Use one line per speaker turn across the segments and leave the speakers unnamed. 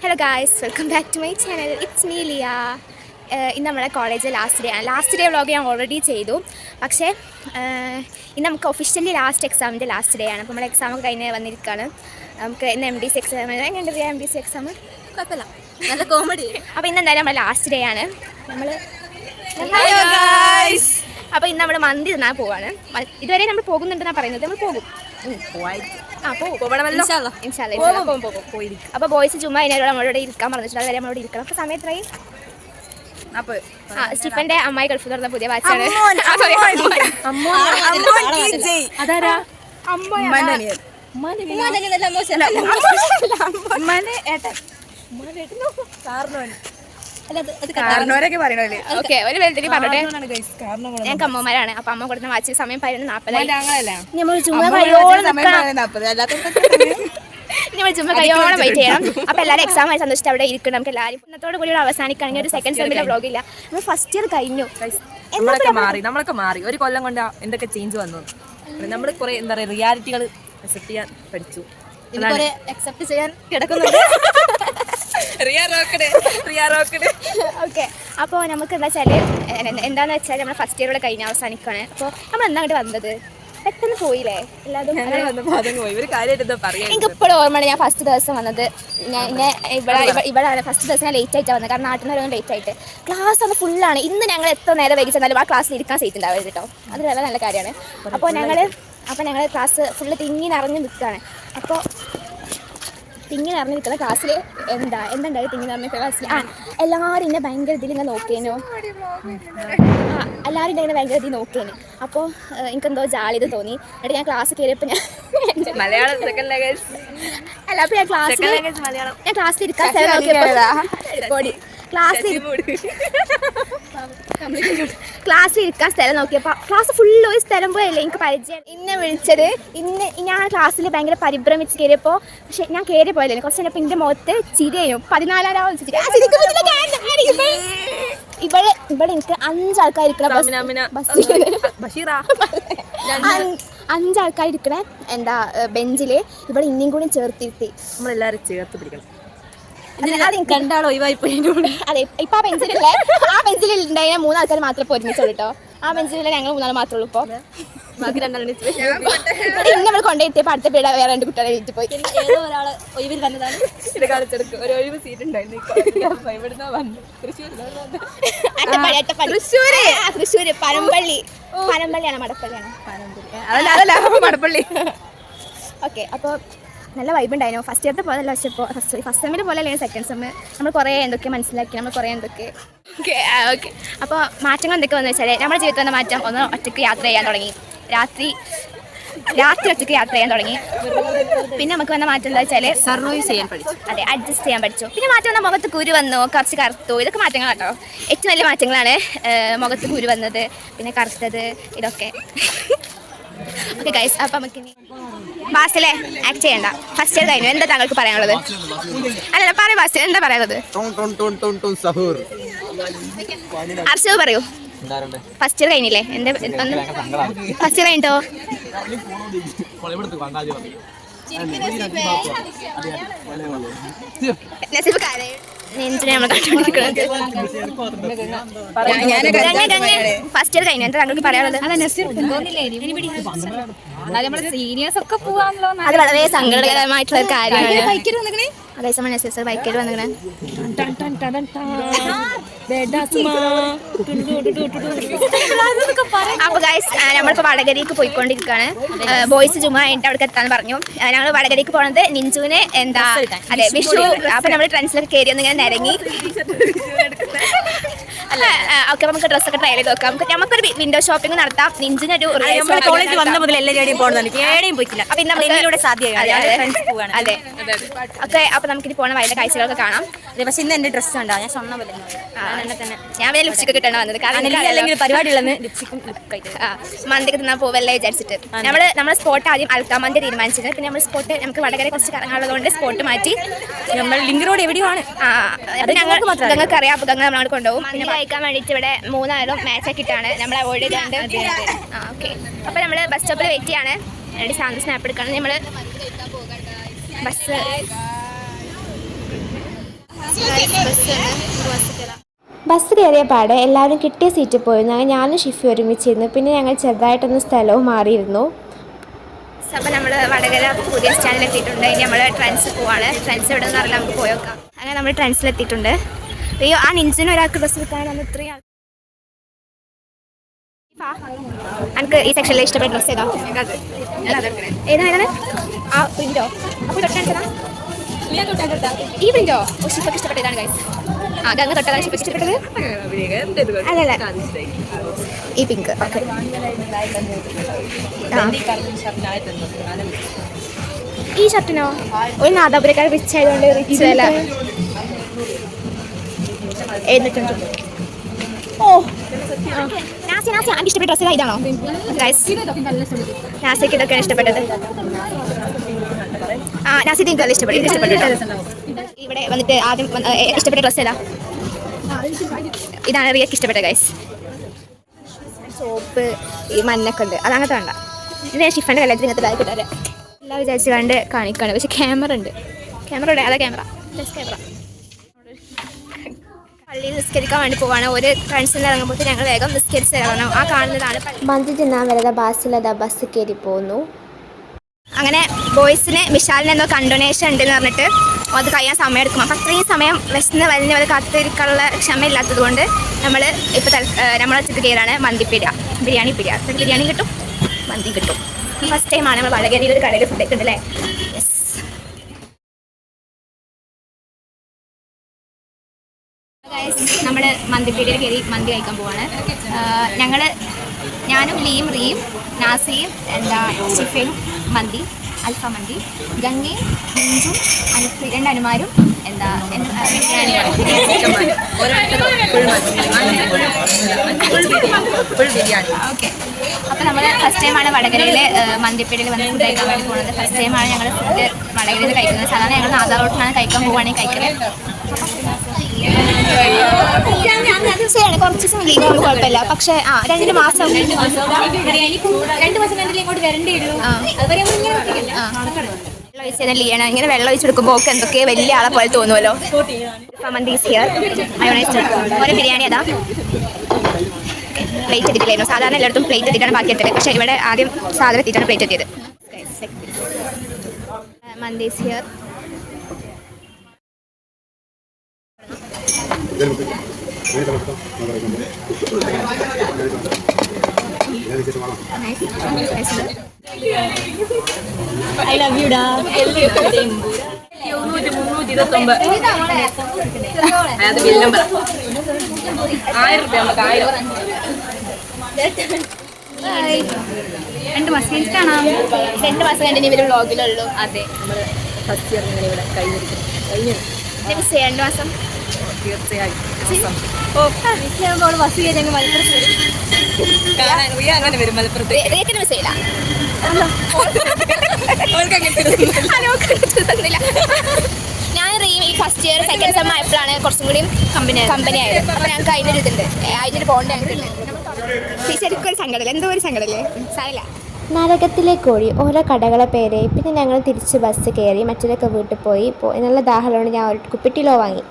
Hello guys, welcome back to my channel. It's me Liya. ഇന്ന് നമ്മുടെ college last day ആണ്. Last day vlog ഞാൻ already ചെയ്തു. പക്ഷേ ഇന്ന് നമുക്ക് ഒഫീഷ്യലി എക്സാമിൻ്റെ ലാസ്റ്റ് ഡേ ആണ്. അപ്പോൾ നമ്മുടെ എക്സാമൊക്കെ കഴിഞ്ഞ് വന്നിരിക്കുകയാണ്. നമുക്ക് ഇന്ന് MDC എക്സാം. എങ്ങനെയുണ്ട് MDC എക്സാം?
കുഴപ്പമില്ല, നല്ല കോമഡി.
അപ്പോൾ ഇന്ന് എന്തായാലും നമ്മുടെ ലാസ്റ്റ് ഡേ ആണ്. അപ്പോൾ ഇന്ന് നമ്മൾ മന്തി തിന്നാൻ പോവാണ്. ഇതുവരെ നമ്മൾ പോകുന്നുണ്ടെന്നാണ് പറയുന്നത്. നമ്മൾ പോകും. അപ്പോൾ ബോയ്സ് ചുമ്മാ അതിനോട് നമ്മളോട് ഇരിക്കാൻ പറഞ്ഞിട്ടുണ്ട്. അതുവരെ നമ്മളോട് ഇരിക്കണം. അപ്പോൾ സമയം എത്രയും സ്റ്റീഫന്റെ അമ്മായി ഗൾഫ് തുറന്ന പുതിയ ബാച്ചാണ്. ഞങ്ങൾക്ക് അമ്മമാരാണ്. അപ്പൊ അമ്മ കൊടുത്ത വാച്ച് സമയം 11:40. നമ്മൾ ചുമ്മാ കയ്യോളം വെയിറ്റ് ചെയ്യണം. അപ്പൊ എല്ലാവരും എക്സാം ആയി സന്തോഷിച്ച് അവിടെ ഇരിക്കണം. നമുക്ക് എല്ലാവരും ഇന്നത്തോട് കൂടി അവസാനിക്കുകയാണെങ്കിൽ ഒരു സെക്കൻഡ് സെമ്മിലെ വ്ളോഗ് ഇല്ല. നമ്മൾ ഫസ്റ്റ് ഇയർ കഴിഞ്ഞു.
നമ്മളൊക്കെ മാറി ഒരു കൊല്ലം കൊണ്ട് എന്തൊക്കെ ചേഞ്ച് വന്നു. നമ്മൾ കുറെ എന്താ പറയുക റിയാലിറ്റികൾ അക്സെപ്റ്റ് ചെയ്യാൻ പഠിച്ചു. അക്സെപ്റ്റ് ചെയ്യാൻ കിടക്കുന്നുണ്ട്.
ഓക്കെ, അപ്പോൾ നമുക്ക് എന്താന്ന് വെച്ചാൽ നമ്മൾ ഫസ്റ്റ് ഇയറോടെ കഴിഞ്ഞ് അവസാനിക്കുകയാണ്. അപ്പോൾ നമ്മൾ എന്താ അങ്ങോട്ട് വന്നത്? പെട്ടെന്ന് പോയില്ലേ എല്ലാതും. എനിക്ക് ഇപ്പോഴും ഓർമ്മയാണ് ഞാൻ ഫസ്റ്റ് ദിവസം വന്നത്. ഇവിടെ ഫസ്റ്റ് ദിവസം ഞാൻ ലേറ്റ് ആയിട്ടാണ് വന്നത്. കാരണം നാട്ടിൽ നിന്ന് വരുന്നത് ലേറ്റ് ആയിട്ട്. ക്ലാസ് അത് ഫുള്ളാണ്. ഇന്ന് ഞങ്ങൾ എത്ര നേരം വൈകി ചെന്നാലും ആ ക്ലാസ്സിൽ ഇരിക്കാൻ സീറ്റ് ഉണ്ടാവരുത് കേട്ടോ. അത് വളരെ നല്ല കാര്യമാണ്. അപ്പോൾ ഞങ്ങൾ ക്ലാസ് ഫുള്ള് തിങ്ങി നിറഞ്ഞ് നിൽക്കുകയാണ്. അപ്പോൾ തിങ്ങി നിറഞ്ഞ് നിൽക്കുന്ന ക്ലാസ്സിൽ എന്തുണ്ടായി തിങ്ങി നിറഞ്ഞ ക്ലാസ്സിൽ എല്ലാവരും എന്നെ ഭയങ്കര ഇതിൽ ഇങ്ങനെ നോക്കിയേനു. എല്ലാവരും ഇങ്ങനെ ഭയങ്കര ഇതിൽ നോക്കിയേനു. അപ്പോൾ എനിക്കെന്തോ ജാളിത് തോന്നി. എന്നിട്ട് ഞാൻ ക്ലാസ് കയറിയപ്പോൾ ഞാൻ ക്ലാസ്സിൽ ഇരിക്കാൻ സ്ഥലം നോക്കിയപ്പോൾ ക്ലാസ്സിൽ ഇരിക്കാൻ സ്ഥലം നോക്കിയപ്പോൾ ക്ലാസ് ഫുള്ള് ഒരു സ്ഥലം പോയല്ലേ എനിക്ക് പരിചയം. ഇന്നെ വിളിച്ചത് ഞാൻ ക്ലാസ്സിൽ ഭയങ്കര പരിഭ്രമിച്ച് കയറിയപ്പോൾ. പക്ഷെ ഞാൻ കയറി പോയല്ലേ കുറച്ച് കഴിഞ്ഞപ്പോൾ എൻ്റെ മുഖത്ത് ചിരിയും 14,000 ഇവിടെ എനിക്ക് 5 ആൾക്കാർ ഇരിക്കണ 5 ആൾക്കാർ ഇരിക്കണ ബെഞ്ചില് ഇവിടെ ഇനിയും കൂടി ചേർത്തിരുത്തി.
നമ്മളെല്ലാവരും ചേർത്ത് പിടിക്കണം.
രണ്ടാളോ ഒഴിവായിപ്പോയി. അതെ, ഇപ്പൊ ആ ബെഞ്ചിൽ ഉണ്ടായിരുന്ന 3 ആൾക്കാർ മാത്രമേ ഒരുമിച്ചുള്ളൂ കേട്ടോ. ആ ബെഞ്ചിലുള്ള ഞങ്ങൾ 3 ആൾ മാത്രമേ ഉള്ളൂ. ഇപ്പോൾ നമ്മൾ കൊണ്ടുപോയിട്ടിയപ്പോൾ അടുത്ത പേട വേറെ 2 കുട്ടികളെ വീട്ടിൽ പോയി.
ഒരാള് ഒഴിവിൽ വന്നതാണ്. ഒരു ഒഴിവ് സീറ്റ് ഉണ്ടായിരുന്നു.
തൃശ്ശൂര് പനമ്പള്ളിയാണ് മടപ്പള്ളി. ഓക്കെ, അപ്പോൾ നല്ല വൈബ് ഉണ്ടായിരുന്നു. ഫസ്റ്റ് ഇയർത്തെ പോലെ പക്ഷേ ഇപ്പോൾ ഫസ്റ്റ് സെമ്മിൽ പോലെ അല്ലെങ്കിൽ സെക്കൻഡ് സെമ്മ് നമ്മൾ കുറേ എന്തൊക്കെ മനസ്സിലാക്കി. നമ്മൾ കുറേ എന്തൊക്കെ ഓക്കെ. അപ്പോൾ മാറ്റങ്ങൾ എന്തൊക്കെ വന്നു വെച്ചാൽ നമ്മുടെ ജീവിതത്തിൽ വന്ന മാറ്റം ഒന്ന് ഒറ്റയ്ക്ക് യാത്ര ചെയ്യാൻ തുടങ്ങി. രാത്രി ഒറ്റയ്ക്ക് യാത്ര ചെയ്യാൻ തുടങ്ങി. പിന്നെ നമുക്ക് വന്ന മാറ്റം എന്താ വെച്ചാൽ
സർവൈവ് ചെയ്യാൻ പഠിച്ചു.
അതെ, അഡ്ജസ്റ്റ് ചെയ്യാൻ പഠിച്ചു. പിന്നെ മാറ്റം വന്നാൽ മുഖത്ത് കുരു വന്നു, കുറച്ച് കറുത്തു. ഇതൊക്കെ മാറ്റങ്ങൾ കേട്ടോ. ഏറ്റവും വലിയ മാറ്റങ്ങളാണ് മുഖത്ത് കുരു വന്നത്, പിന്നെ കറുത്തത്, ഇതൊക്കെ. ഓക്കെ ഗൈസ്, അപ്പം നമുക്ക് ബാസിലെ ആക്ട് ചെയ്യണ്ട. ഫസ്റ്റ് ഇയർ കഴിഞ്ഞു. എന്താ താങ്കൾക്ക് പറയാനുള്ളത്? അല്ല പറയൂ ബാസിൽ, എന്താ പറയാനുള്ളത്? അർഷവ് പറയൂ. ഫസ്റ്റ് ഇയർ കഴിഞ്ഞില്ലേ? ഫസ്റ്റ് ഇയർ കഴിഞ്ഞിട്ടോ? ഫസ്റ്റ് ഇയർ കഴിഞ്ഞു. എന്താ താങ്കൾക്ക് പറയാനുള്ളത്?
സീനിയേഴ്സ് ഒക്കെ പോവാണല്ലോ.
അത് വളരെ സങ്കടകരമായിട്ടുള്ള ഒരു കാര്യമാണ്. അതേ സമയം ബൈക്കിൽ വന്നിങ്ങനെ അപ്പോൾ ഗൈസ് നമ്മളിപ്പോൾ വടകരയ്ക്ക് പോയിക്കൊണ്ടിരിക്കുകയാണ്. ബോയ്സ് ചുമ്മാ കഴിഞ്ഞിട്ട് അവിടെ എത്താൻ പറഞ്ഞു. ഞങ്ങൾ വടകരയ്ക്ക് പോണത് നിഞ്ചുവിന് അതെ വിഷു. അപ്പോൾ നമ്മൾ ട്രെൻഡ്സിലൊക്കെ കയറി ഒന്നിങ്ങനെ നിരങ്ങി. ഓക്കെ, നമുക്ക് ഡ്രസ്സൊക്കെ ട്രൈ ചെയ്ത് നോക്കാം. നമുക്കൊരു വിൻഡോ ഷോപ്പിംഗ് നടത്താം. നിഞ്ചിനൊരു
കോളേജ് വന്ന മുതൽ എല്ലാവരും പോകുന്നുണ്ട്. ഏടെയും പോയിട്ടില്ല. അപ്പം ഇന്നലെ സാധ്യത.
അതെ ഓക്കെ, അപ്പോൾ നമുക്കിത് പോകണ വൈകിട്ട് കാഴ്ചകളൊക്കെ കാണാം.
പക്ഷെ ഇന്ന് എൻ്റെ ഡ്രസ്സ് കണ്ടാ ഞാൻ സ്വർണ്ണ പോലെ തന്നെ.
ഞാൻ വലിയ ലിപ്സ്റ്റിക് കിട്ടണം വന്നത്. കാരണം
അല്ലെങ്കിൽ പരിപാടി ഉള്ളത് ലിപ്സ്റ്റിക്കും
മന്തിക്ക് തിന്നാൻ പോവല്ലേ വിചാരിച്ചിട്ട് നമ്മൾ സ്പോട്ട് ആദ്യം അൽക്കാമന്തി തീരുമാനിച്ചത്. പിന്നെ നമ്മൾ സ്പോട്ട് നമുക്ക് വടകര കുറച്ച് കറങ്ങാനുള്ളതുകൊണ്ട് സ്പോട്ട് മാറ്റി.
നമ്മൾ ലിങ്ക് റോഡ് എവിടെയോ ആണ്.
ഞങ്ങൾക്ക് അറിയാം. അപ്പോൾ ഗംഗ നമ്മളോട് കൊണ്ടുപോകും. പിന്നെ കഴിക്കാൻ വേണ്ടിയിട്ട് ഇവിടെ 3 ആളും മാച്ച് ആക്കിയിട്ടാണ് നമ്മൾ അവോയ്ഡ് ചെയ്തുകൊണ്ട്. ഓക്കെ, അപ്പോൾ നമ്മൾ ബസ് സ്റ്റോപ്പിൽ വെയിറ്റ് ചെയ്യാണ്. എന്നിട്ട് സാന്ത്വ സ്നാപ്പ് എടുക്കണം. നമ്മൾ ബസ് ബസ് കയറിയ പാടെ എല്ലാവരും കിട്ടിയ സീറ്റിൽ പോയിരുന്നു. അങ്ങനെ ഞാനും ഷിഫി ഒരുമിച്ചിരുന്നു. പിന്നെ ഞങ്ങൾ ചെറുതായിട്ടൊന്ന് സ്ഥലവും മാറിയിരുന്നു. അപ്പോൾ നമ്മൾ വടകര പുതിയ സ്റ്റാൻഡിലെത്തിയിട്ടുണ്ട്. ഇനി നമ്മൾ ട്രെൻഡ്സ് പോവാണ്. ട്രെൻഡ്സ് എവിടെ നിന്ന് അറിയില്ല, നമുക്ക് പോയേക്കാം. അങ്ങനെ നമ്മൾ ട്രെൻഡ്സിലെത്തിയിട്ടുണ്ട്. അയ്യോ, ആ നിഞ്ചിന് ഒരാൾക്ക് ഡ്രസ്സ് എടുക്കാൻ നമ്മൾ ഇത്രയും എനിക്ക് ഈ സെക്ഷനിൽ ഇഷ്ടപ്പെട്ട ഡ്രസ്സ് ഏതാ? ഏതാണ്? ആ പ്രിന്റോ? അപ്പോൾ തൊട്ടടുത്തതാ ഈ പ്രിന്റോ? ഓ, ഷിഫക്ക് ഇഷ്ടപ്പെട്ട ഇതാണ് ഗൈസ്. ആ, അങ്ങ് തൊട്ടതാണ് ഷിഫക്ക് ഇഷ്ടപ്പെട്ടത്. അല്ലല്ല, ഈ പിങ്ക്. ഓക്കെ, ഈ ഷർട്ടിനോ? ഒരു നാദാപുരക്കാർ റിച്ച് ആയതുകൊണ്ട് റിച്ച് അല്ല. ഓ, നാസി എനിക്ക് ഇഷ്ടപ്പെട്ട ഡ്രസ്സ് ഇതാണോ ഗൈസ്? നാസിക്ക് ഇതൊക്കെയാണ് ഇഷ്ടപ്പെട്ടത്. ആ, നാസിക്ക് എനിക്ക് ഇഷ്ടപ്പെട്ടു. ഇവിടെ വന്നിട്ട് ആദ്യം ഇഷ്ടപ്പെട്ട ഡ്രസ്സ് ഏതാ? ഇതാണ് റിയക്ക് ഇഷ്ടപ്പെട്ട ഗൈസ്. സോപ്പ് ഈ മഞ്ഞൊക്കെ ഉണ്ട്, അതങ്ങനത്തെ വേണ്ട. ഇത് ഞാൻ ഷിഫൻ്റെ കല്യാണത്തിന് ഇങ്ങനത്തെ ബാഗ് കിട്ടാറ് എല്ലാം വിചാരിച്ച് കണ്ട് കാണിക്കാണ്. പക്ഷെ ക്യാമറ ഉണ്ട്. ക്യാമറ ഉണ്ട്, അതാ ക്യാമറ. ക്യാമറ പള്ളിയിൽ നിസ്കരിക്കാൻ വേണ്ടി പോവാണ്. ഒരു ഫ്രണ്ട്സിൽ നിന്ന് ഇറങ്ങുമ്പോൾ ഞങ്ങൾ വേഗം നിസ്കരിച്ച് തരണം. ആ കാണുന്നതാണ് മന്തി തിന്നാൻ വരുന്ന ബാസിലത ബസ് കയറി പോകുന്നു. അങ്ങനെ ബോയ്സിന് വിശാലിന് എന്തോ കണ്ടോണേഷൻ ഉണ്ടെന്ന് പറഞ്ഞിട്ട് അത് കഴിയാൻ സമയം എടുക്കും. അപ്പം അത്രയും സമയം വിശന്ന് വലിഞ്ഞ് വരെ കാത്തിരിക്കാനുള്ള ക്ഷമയില്ലാത്തത് കൊണ്ട് നമ്മൾ ഇപ്പോൾ നമ്മളെ ചിത്ത് കയറാണ് മന്തിപ്പീടിയ, ബിരിയാണി പീടിയ. ബിരിയാണി കിട്ടും, മന്തി കിട്ടും. ഫസ്റ്റ് ടൈമാണ് നമ്മൾ വടകരയിൽ ഒരു കടയിൽ ഫുഡൊക്കെ ഉണ്ട് അല്ലേ? യെസ്. നമ്മൾ മന്തിപ്പീടിയിൽ കയറി മന്തി കഴിക്കാൻ പോവാണ്. ഞാനും ലീയും റിയും നാസിയും ഷിഫയും മന്തി, അൽഫാം മന്തി, ഗംഗയും മിഞ്ചും രണ്ട് അനുമാരും ഓക്കെ. അപ്പോൾ നമ്മൾ ഫസ്റ്റ് ടൈമാണ് വടകരയിൽ മന്തിപ്പേടിയിൽ വന്ന് ഫുഡ് കഴിക്കാൻ വേണ്ടി പോകുന്നത്. ഫസ്റ്റ് ടൈമാണ് ഞങ്ങൾ ഫുഡ് വടകരയിൽ കഴിക്കുന്നത്. സാധാരണ ഞങ്ങൾ നാദാ റോട്ടിലാണ് കഴിക്കാൻ പോവുകയാണെങ്കിൽ കഴിക്കുന്നത്. കുറച്ച് ദിവസം ലീവ് ആകുമ്പോൾ കുഴപ്പമില്ല. പക്ഷേ 2 മാസം ഇങ്ങോട്ട് വരേണ്ടി ഉള്ളൂ. വെള്ളം ഒഴിച്ച് ലീയാണ്. ഇങ്ങനെ വെള്ളം ഒഴിച്ചെടുക്കുമ്പോൾ ഒക്കെ എന്തൊക്കെ വലിയ ആളെ പോലെ തോന്നുമല്ലോ. ഒരു ബിരിയാണി അതാ പ്ലേറ്റ് എത്തിയില്ലായിരുന്നു. സാധാരണ എല്ലായിടത്തും പ്ലേറ്റ് എത്തിയിട്ടാണ് ബാക്കി എത്തിയത്. പക്ഷേ ഇവിടെ ആദ്യം സാധനം എത്തിയിട്ടാണ് പ്ലേറ്റ് എത്തിയത്. മന്ദീസ് here.
I love you, da. 329. അത് ബിൽ നമ്പർ 1000 രൂപ. നമുക്ക് 1000. 2 മാസം കഴിഞ്ഞിട്ടാണോ?
2 മാസം കഴിഞ്ഞ ഇവര് വ്ളോഗിലുള്ളൂ.
അതെ, നമ്മൾ ഫസ്റ്റ് ഇയർ ഇങ്ങനെ ഇവിടെ കഴിഞ്ഞു
2 മാസം
തീർച്ചയായും.
ബസ് കയറി ഞങ്ങൾ മലപ്പുറത്ത്
അങ്ങനെ വരും മലപ്പുറത്ത്.
ഞാൻ ഈ ഫസ്റ്റ് ഇയർ സെക്കൻഡ് സെം ആയപ്പോഴാണ് കുറച്ചും കൂടി കമ്പനി ആയത്. അപ്പോൾ ഞങ്ങൾക്ക് അതിനൊരു ഇതുണ്ട്, അതിനൊരു ബോണ്ട് ഞങ്ങൾക്കുണ്ട്. ശരിക്കും ഒരു സങ്കടമല്ലേ, എന്തോ ഒരു സങ്കടമല്ലേ, സാരമില്ല. നരകത്തിലെ കോഴി ഓരോ കടകളെ പേര്. പിന്നെ ഞങ്ങൾ തിരിച്ച് ബസ് കയറി മറ്റൊരൊക്കെ വീട്ടിൽ പോയി. നല്ല ദാഹമുള്ളതുകൊണ്ട് ഞാൻ ഒരു കുപ്പിട്ടിലോ വാങ്ങി.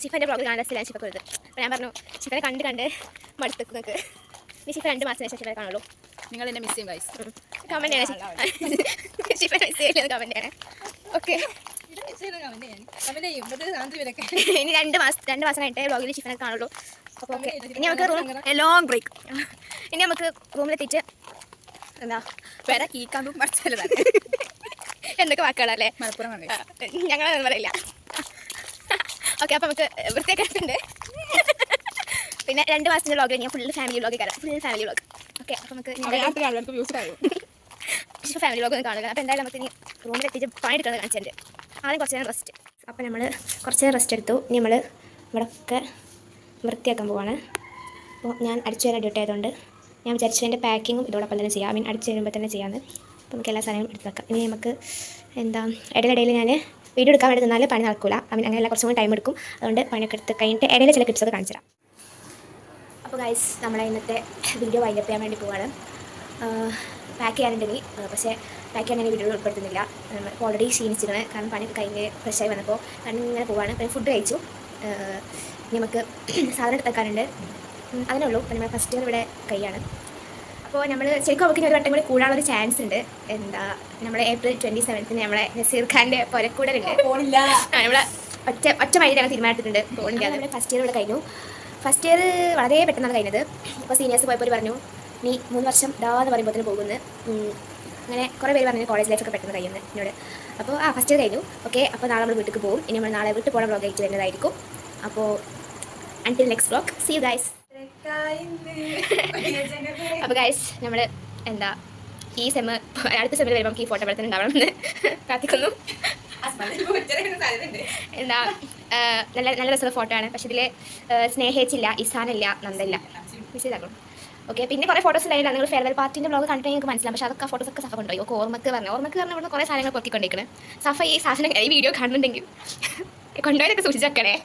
ഷിഫൻ്റെ ബ്ലോഗ് കാണാൻ രസമില്ല ഷിഫക്ക് വരുന്നത്. അപ്പോൾ ഞാൻ പറഞ്ഞു ഷിഫനെ കണ്ട് മടുത്തേക്ക് നിൽക്ക്. നീ ഷിഫ 2 മാസത്തിന് ശേഷം ഷിഫനെ കാണുള്ളൂ.
നിങ്ങൾ എന്നെ മിസ് ചെയ്യും ഗൈസ്.
കമൻറ്റ് ചെയ്യണം. ഷിഫനെ മിസ് ചെയ്യുന്നത് കമൻറ്റ് ചെയ്യണേ. ഓക്കെ, ഇനി 2 മാസം കഴിഞ്ഞിട്ട് ബ്ലോഗിൽ ഷിഫനെ കാണുള്ളൂ. അപ്പോൾ ഓക്കെ, ഇനി നമുക്ക്
ലോങ് ബ്രേക്ക്.
ഇനി നമുക്ക് റൂമിലെത്തിയിട്ട് എന്താ വേറെ കീക്കാമ്പും മറിച്ചാലും എന്തൊക്കെ വാക്കുകളല്ലേ
മലപ്പുറം
ഞങ്ങളൊന്നും പറയില്ല. ഓക്കെ, അപ്പോൾ നമുക്ക് വൃത്തിയാക്കിയിട്ടുണ്ട്. പിന്നെ 2 മാസത്തിൻ്റെ വ്ളോഗ് ഞാൻ ഫുൾ ഫാമിലി വ്ളോഗ് കയറാം. ഓക്കെ, അപ്പോൾ നമുക്ക് ഫാമിലി വ്ളോഗ് ഒന്ന് കാണുക. അപ്പോൾ എന്തായാലും നമുക്ക് ഇനി റൂമിലെത്തിയിട്ട് പണിയെടുക്കുന്നത് കാണിച്ചിട്ടുണ്ട്. ആദ്യം കുറച്ച് നേരം റെസ്റ്റ്. അപ്പോൾ നമ്മൾ കുറച്ച് നേരം റെസ്റ്റ് എടുത്തു. ഇനി നമ്മൾ ഇവിടെയൊക്കെ വൃത്തിയാക്കാൻ പോവാണ്. അപ്പോൾ ഞാൻ അടിച്ചു തരാൻ ഡ്യൂട്ടി ആയതുകൊണ്ട് ഞാൻ വിചാരിച്ചതിൻ്റെ പാക്കിങ്ങും ഇതോടൊപ്പം തന്നെ ചെയ്യാം. അടിച്ചു തരുമ്പോൾ തന്നെ ചെയ്യാമെന്ന്. അപ്പോൾ നമുക്ക് എല്ലാ സാധനവും എടുത്ത് വെക്കാം. ഇനി നമുക്ക് ഇടയിലിടയിൽ ഞാൻ വീഡിയോ എടുക്കാൻ വേണ്ടി തന്നാൽ പണി നടക്കില്ല. അങ്ങനെയല്ല, കുറച്ചും കൂടി ടൈം എടുക്കും. അതുകൊണ്ട് പണിയൊക്കെ എടുത്ത് കഴിഞ്ഞിട്ട് ഇടയിൽ ചില ടിപ്സൊക്കെ കാണിച്ചു തരാം. അപ്പോൾ ഗൈസ്, നമ്മളെ ഇന്നത്തെ വീഡിയോ വൈൻഡപ്പ് ചെയ്യാൻ വേണ്ടി പോവാണ്. പാക്ക് ചെയ്യാനുണ്ട് ഇനി. പക്ഷേ പാക്ക് ചെയ്യാൻ ഞാൻ വീഡിയോ ഉൾപ്പെടുത്തുന്നില്ല. ഇപ്പോൾ ഓൾറെഡി ക്ഷീണിച്ചിരുന്നത്, കാരണം പണിയൊക്കെ കഴിഞ്ഞ് ഫ്രഷായി വന്നപ്പോൾ കണ്ണിങ്ങനെ പോവാണ്. പിന്നെ ഫുഡ് കഴിച്ചു. ഇനി നമുക്ക് സാധനം എടുത്തേക്കാനുണ്ട്. അതിനേ ഉള്ളൂ. അപ്പോൾ നമ്മൾ ഫസ്റ്റ് ഇയർ ഇവിടെ കൈയാണ്. അപ്പോൾ നമ്മൾ ശരിക്കും അവർക്ക് ഒരു വട്ടം കൂടി കൂടാനുള്ളൊരു ചാൻസ് ഉണ്ട്. എന്താ, നമ്മുടെ April 27 നമ്മളെ നസീർ ഖാൻ്റെ പുരക്കൂടലുണ്ട്. നമ്മളെ ഒറ്റ മൈൻഡിൽ ഞങ്ങൾ തീരുമാനിച്ചിട്ടുണ്ട് പോകണില്ല. നമ്മുടെ ഫസ്റ്റ് ഇയർ ഇവിടെ കഴിഞ്ഞു. ഫസ്റ്റ് ഇയർ വളരെ പെട്ടെന്നാണ് കഴിഞ്ഞത്. ഇപ്പോൾ സീനിയേഴ്സ് പോയപ്പോൾ പറഞ്ഞു നീ 3 വർഷം എന്ന് പറയുമ്പോൾ പോകുന്നു. അങ്ങനെ കുറേ പേര് പറഞ്ഞു കോളേജ് ലൈഫൊക്കെ പെട്ടെന്ന് കഴിയുന്നത് എന്നോട്. അപ്പോൾ ഫസ്റ്റ് ഇയർ കഴിഞ്ഞു. ഓക്കെ, അപ്പോൾ നാളെ നമ്മൾ വീട്ടിൽ പോകും. ഇനി നമ്മൾ നാളെ വീട്ടിൽ പോകുന്ന വ്ളോഗ് ആയിട്ട് വരുന്നതായിരിക്കും. അപ്പോൾ until next vlog, see you guys. അപ്പോൾ ഗൈസ്, നമ്മൾ എന്താ ഈ അടുത്ത സെമ്മിൽ വരുമ്പോൾ നമുക്ക് ഈ ഫോട്ടോ പടത്തിന് ഉണ്ടാവണമെന്ന് പ്രാർത്ഥിക്കുന്നു. എന്താ നല്ല നല്ല രസമുള്ള ഫോട്ടോ ആണ്. പക്ഷെ ഇതിൽ സ്നേഹിച്ചില്ല, ഇസാനില്ല, നന്ദയില്ല, മിസ് ചെയ്താക്കണം. ഓക്കെ, പിന്നെ കുറേ ഫോട്ടോസ് ഉണ്ടായില്ല. നിങ്ങൾ ഫെയർവെൽ പാർട്ടിൻ്റെ വ്ളോഗ് കണ്ടിട്ട് നിങ്ങൾക്ക് മനസ്സിലാവും. പക്ഷേ അതൊക്കെ ഫോട്ടോസൊക്കെ സഫ കൊണ്ടുപോയി. ഓർമ്മക്ക് പറഞ്ഞ ഇവിടെ കുറേ സാധനങ്ങൾ പൊക്കിക്കൊണ്ടിരിക്കണം. സഫ ഈ സാധനം ഈ വീഡിയോ കാണുന്നുണ്ടെങ്കിൽ കൊണ്ടുപോയതൊക്കെ സൂക്ഷിച്ചേക്കണേ.